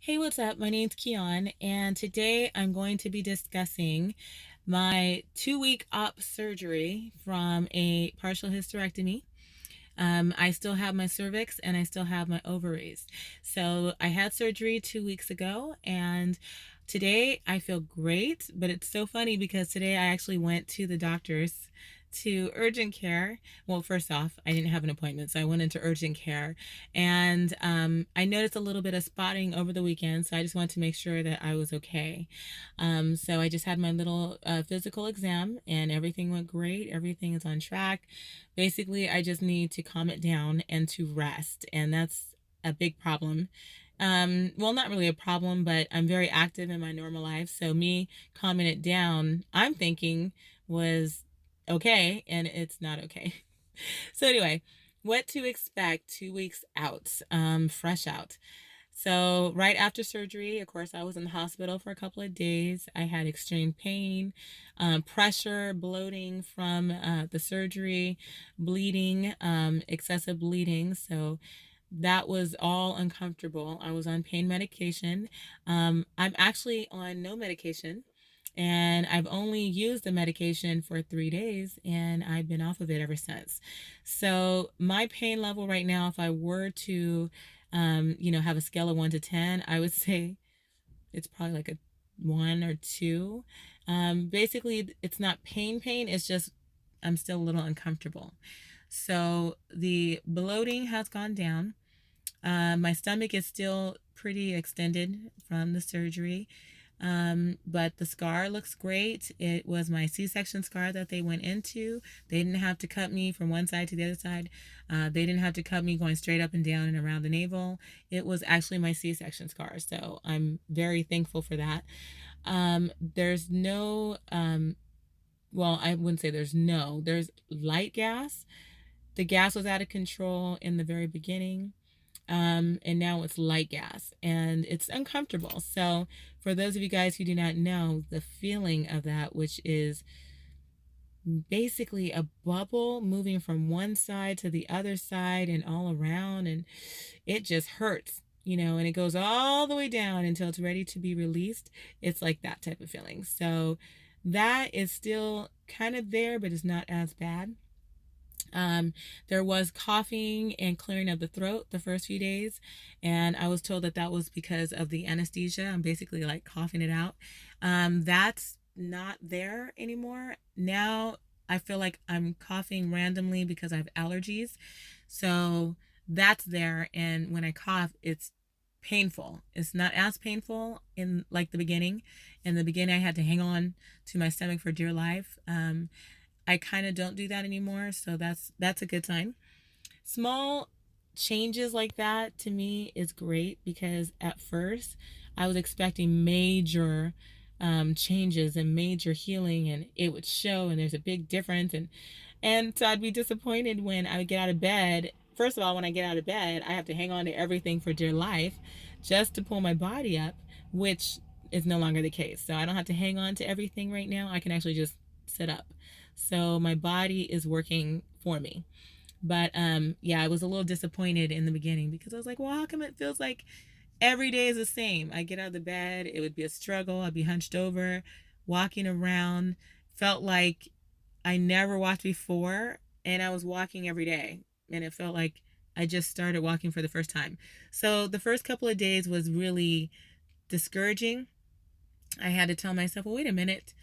Hey, what's up? My name's Keon, and today I'm going to be discussing my 2 week op surgery from a partial hysterectomy. I still have my cervix and I still have my ovaries. So I had surgery 2 weeks ago, and today I feel great. But it's so funny because today I actually went to the doctor's to urgent care. Well, first off, I didn't have an appointment, so I went into urgent care, and I noticed a little bit of spotting over the weekend, so I just wanted to make sure that I was okay. So I just had my little physical exam, and everything went great. Everything is on track. Basically, I just need to calm it down and to rest, and that's a big problem. Well, not really a problem, but I'm very active in my normal life. So me calming it down, I'm thinking was okay, and it's not okay. So anyway, what to expect 2 weeks out, fresh out. So right after surgery, of course, I was in the hospital for a couple of days. I had extreme pain, pressure, bloating from the surgery, bleeding, excessive bleeding. So that was all uncomfortable. I was on pain medication. I'm actually on no medication, and I've only used the medication for 3 days, and I've been off of it ever since. So my pain level right now, if I were to, have a scale of 1 to 10, I would say it's probably like a 1 or 2. Basically, it's not pain, it's just I'm still a little uncomfortable. So the bloating has gone down. My stomach is still pretty extended from the surgery, but the scar looks great. It was my C-section scar that they went into. They didn't have to cut me from one side to the other side. They didn't have to cut me going straight up and down and around the navel. It was actually my C-section scar, so I'm very thankful for that. There's no, well, I wouldn't say there's light gas. The gas was out of control in the very beginning, and now it's light gas and it's uncomfortable. So, for those of you guys who do not know, the feeling of that, which is basically a bubble moving from one side to the other side and all around, and it just hurts, and it goes all the way down until it's ready to be released. It's like that type of feeling. So, that is still kind of there, but it's not as bad. There was coughing and clearing of the throat the first few days, and I was told that that was because of the anesthesia. I'm basically like coughing it out. That's not there anymore. Now I feel like I'm coughing randomly because I have allergies. So that's there, and when I cough, it's painful. It's not as painful in like the beginning. In the beginning, I had to hang on to my stomach for dear life. I kind of don't do that anymore, so that's a good sign. Small changes like that to me is great because at first I was expecting major changes and major healing, and it would show, and there's a big difference, and so I'd be disappointed when I would get out of bed. First of all, when I get out of bed, I have to hang on to everything for dear life just to pull my body up, which is no longer the case. So I don't have to hang on to everything right now. I can actually just sit up. So my body is working for me. But yeah, I was a little disappointed in the beginning because I was like, well, how come it feels like every day is the same? I get out of the bed, it would be a struggle. I'd be hunched over, walking around. Felt like I never walked before, and I was walking every day. And it felt like I just started walking for the first time. So the first couple of days was really discouraging. I had to tell myself, well, wait a minute.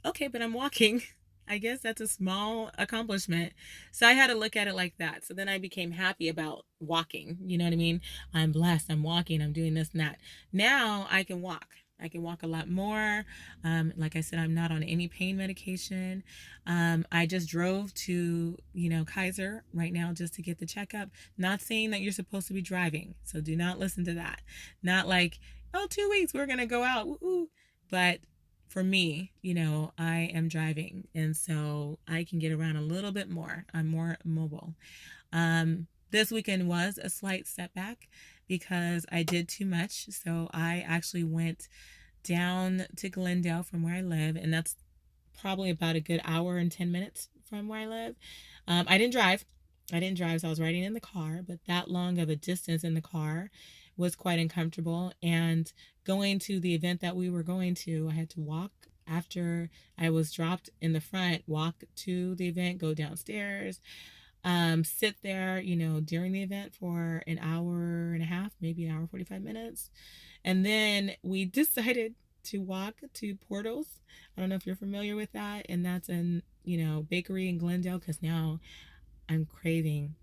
Okay, but I'm walking. I guess that's a small accomplishment. So I had to look at it like that. So then I became happy about walking. You know what I mean? I'm blessed. I'm walking. I'm doing this and that. Now I can walk. I can walk a lot more. Like I said, I'm not on any pain medication. I just drove to, Kaiser right now just to get the checkup. Not saying that you're supposed to be driving. So do not listen to that. Not like, oh, 2 weeks, we're going to go out. Woo-hoo. But for me, I am driving, and so I can get around a little bit more. I'm more mobile. This weekend was a slight setback because I did too much. So I actually went down to Glendale from where I live, and that's probably about a good hour and 10 minutes from where I live. I didn't drive. I didn't drive, so I was riding in the car, but that long of a distance in the car was quite uncomfortable. And going to the event that we were going to, I had to walk after I was dropped in the front, walk to the event, go downstairs, sit there, during the event for an hour and a half, maybe an hour, 45 minutes. And then we decided to walk to Portals. I don't know if you're familiar with that. And that's an, bakery in Glendale, because now I'm craving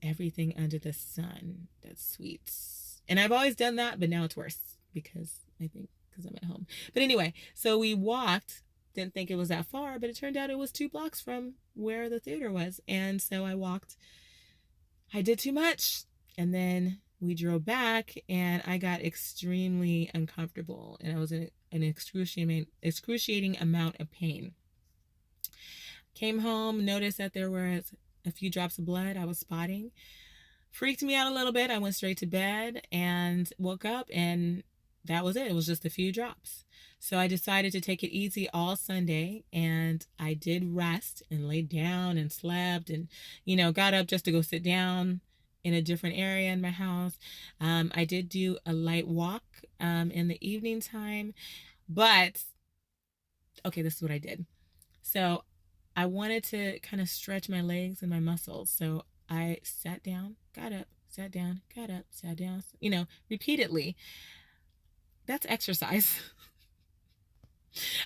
everything under the sun that's sweets. And I've always done that, but now it's worse because I'm at home. But anyway, so we walked, didn't think it was that far, but it turned out it was 2 blocks from where the theater was. And so I walked. I did too much. And then we drove back, and I got extremely uncomfortable, and I was in an excruciating amount of pain. Came home, noticed that there were a few drops of blood I was spotting. Freaked me out a little bit. I went straight to bed and woke up, and that was it. It was just a few drops. So I decided to take it easy all Sunday, and I did rest and laid down and slept and, got up just to go sit down in a different area in my house. I did do a light walk in the evening time, but okay, this is what I did. So I wanted to kind of stretch my legs and my muscles. So I sat down, got up, sat down, got up, sat down, repeatedly. That's exercise.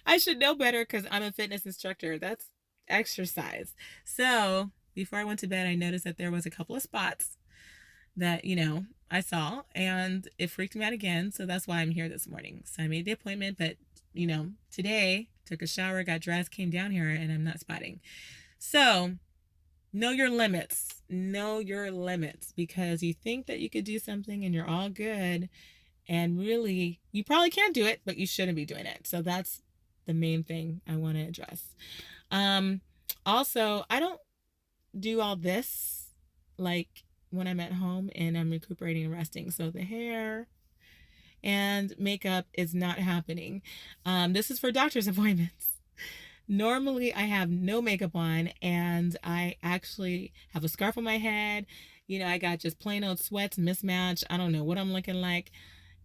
I should know better because I'm a fitness instructor. That's exercise. So before I went to bed, I noticed that there was a couple of spots that, I saw, and it freaked me out again. So that's why I'm here this morning. So I made the appointment, but, today, took a shower, got dressed, came down here, and I'm not spotting. So know your limits. Know your limits, because you think that you could do something and you're all good, and really, you probably can't do it, but you shouldn't be doing it. So that's the main thing I want to address. Also, I don't do all this like when I'm at home and I'm recuperating and resting. So the hair and makeup is not happening. This is for doctor's appointments. Normally I have no makeup on, and I actually have a scarf on my head. I got just plain old sweats, mismatched. I don't know what I'm looking like.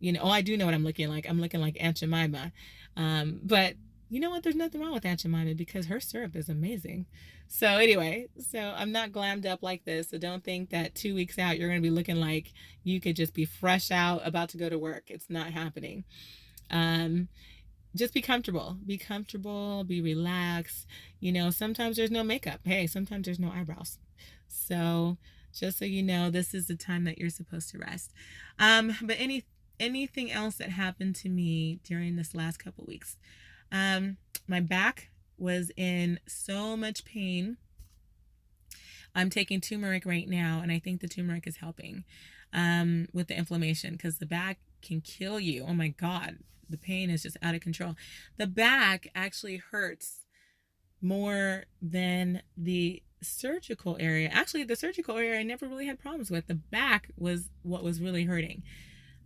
I do know what I'm looking like. I'm looking like Aunt Jemima. But you know what? There's nothing wrong with Aunt Jemima because her syrup is amazing. So anyway, I'm not glammed up like this. So don't think that 2 weeks out, you're going to be looking like you could just be fresh out about to go to work. It's not happening. Just be comfortable, be relaxed. Sometimes there's no makeup. Hey, sometimes there's no eyebrows. So just so you know, this is the time that you're supposed to rest. But anything else that happened to me during this last couple weeks? My back was in so much pain. I'm taking turmeric right now, and I think the turmeric is helping with the inflammation, because the back can kill you. Oh my God, the pain is just out of control. The back actually hurts more than the surgical area. Actually, the surgical area I never really had problems with. The back was what was really hurting.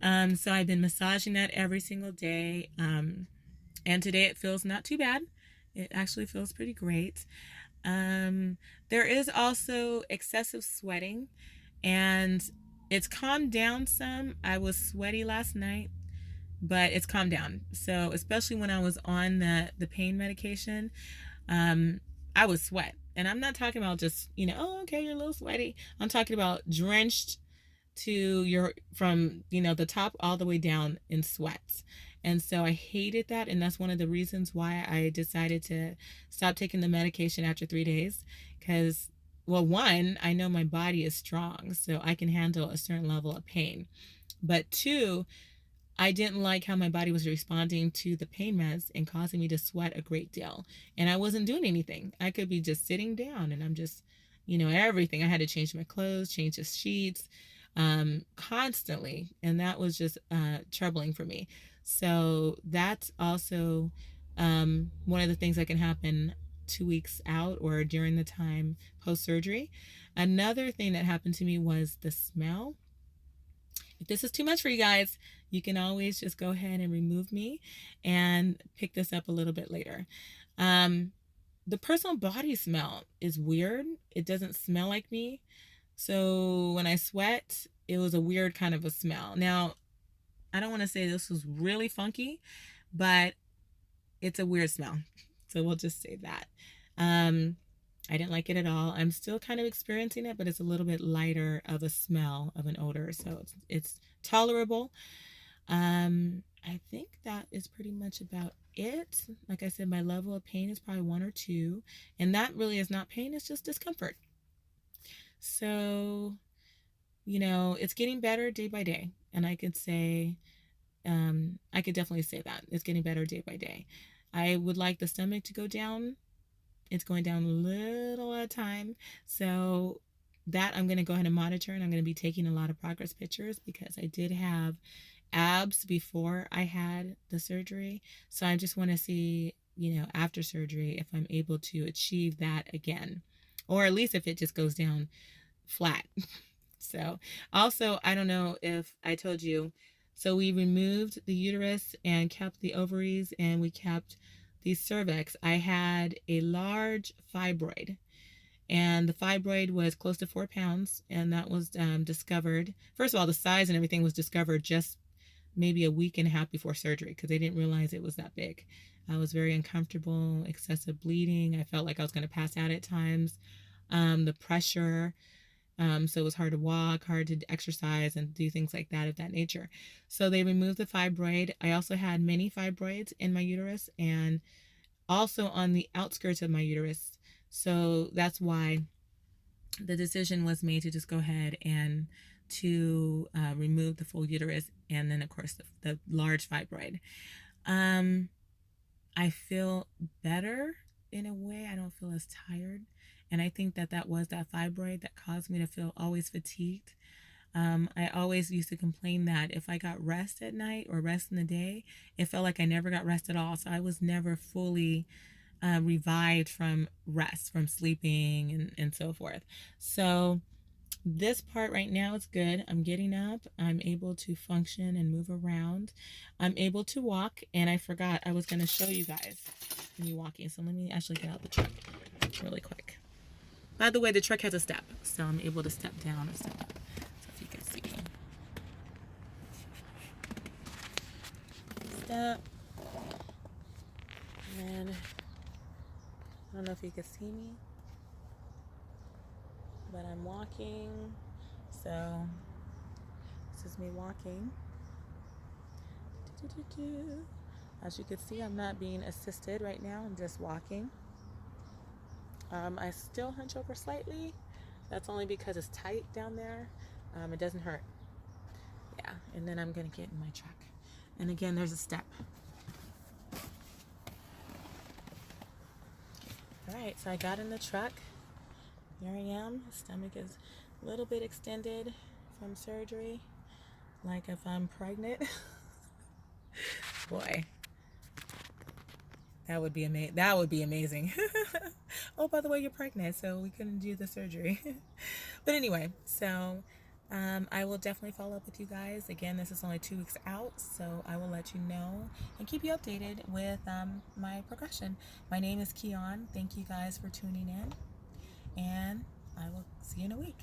So I've been massaging that every single day. And today it feels not too bad. It actually feels pretty great. There is also excessive sweating, and it's calmed down some. I was sweaty last night, but it's calmed down. So especially when I was on the pain medication, I would sweat. And I'm not talking about just, oh, okay, you're a little sweaty. I'm talking about drenched from the top all the way down in sweats. And so I hated that, and that's one of the reasons why I decided to stop taking the medication after 3 days. Because, well, one, I know my body is strong, so I can handle a certain level of pain. But two, I didn't like how my body was responding to the pain meds and causing me to sweat a great deal. And I wasn't doing anything. I could be just sitting down, and I'm just, everything. I had to change my clothes, change the sheets, constantly. And that was just troubling for me. So that's also one of the things that can happen 2 weeks out or during the time post-surgery. Another thing that happened to me was the smell. If this is too much for you guys, you can always just go ahead and remove me and pick this up a little bit later. The personal body smell is weird. It doesn't smell like me. So when I sweat, it was a weird kind of a smell. Now, I don't want to say this was really funky, but it's a weird smell. So we'll just say that. I didn't like it at all. I'm still kind of experiencing it, but it's a little bit lighter of a smell of an odor. So it's tolerable. I think that is pretty much about it. Like I said, my level of pain is probably 1 or 2. And that really is not pain, it's just discomfort. So, it's getting better day by day. And I could say, I could definitely say that. It's getting better day by day. I would like the stomach to go down. It's going down a little at a time. So that I'm going to go ahead and monitor, and I'm going to be taking a lot of progress pictures because I did have abs before I had the surgery. So I just want to see, after surgery, if I'm able to achieve that again, or at least if it just goes down flat. So also, I don't know if I told you, so we removed the uterus and kept the ovaries, and we kept the cervix. I had a large fibroid, and the fibroid was close to 4 pounds, and that was discovered. First of all, the size and everything was discovered just maybe a week and a half before surgery because they didn't realize it was that big. I was very uncomfortable, excessive bleeding. I felt like I was going to pass out at times. The pressure, so it was hard to walk, hard to exercise and do things like that of that nature. So they removed the fibroid. I also had many fibroids in my uterus and also on the outskirts of my uterus. So that's why the decision was made to just go ahead and to remove the full uterus and then, of course, the large fibroid. I feel better in a way. I don't feel as tired. And I think that was that fibroid that caused me to feel always fatigued. I always used to complain that if I got rest at night or rest in the day, it felt like I never got rest at all. So I was never fully revived from rest, from sleeping and so forth. So this part right now is good. I'm getting up. I'm able to function and move around. I'm able to walk. And I forgot I was going to show you guys me walking. So let me actually get out the truck really quick. By the way, the truck has a step, so I'm able to step down and step up. So if you can see. Step. And then, I don't know if you can see me, but I'm walking. So this is me walking. As you can see, I'm not being assisted right now. I'm just walking. I still hunch over slightly. That's only because it's tight down there. It doesn't hurt. Yeah, and then I'm gonna get in my truck. And again, there's a step. All right, so I got in the truck. Here I am. My stomach is a little bit extended from surgery, like if I'm pregnant. Boy, that would be amazing. That would be amazing. Oh, by the way, you're pregnant, so we couldn't do the surgery. But anyway, so I will definitely follow up with you guys. Again, this is only 2 weeks out, so I will let you know and keep you updated with my progression. My name is Keon. Thank you guys for tuning in, and I will see you in a week.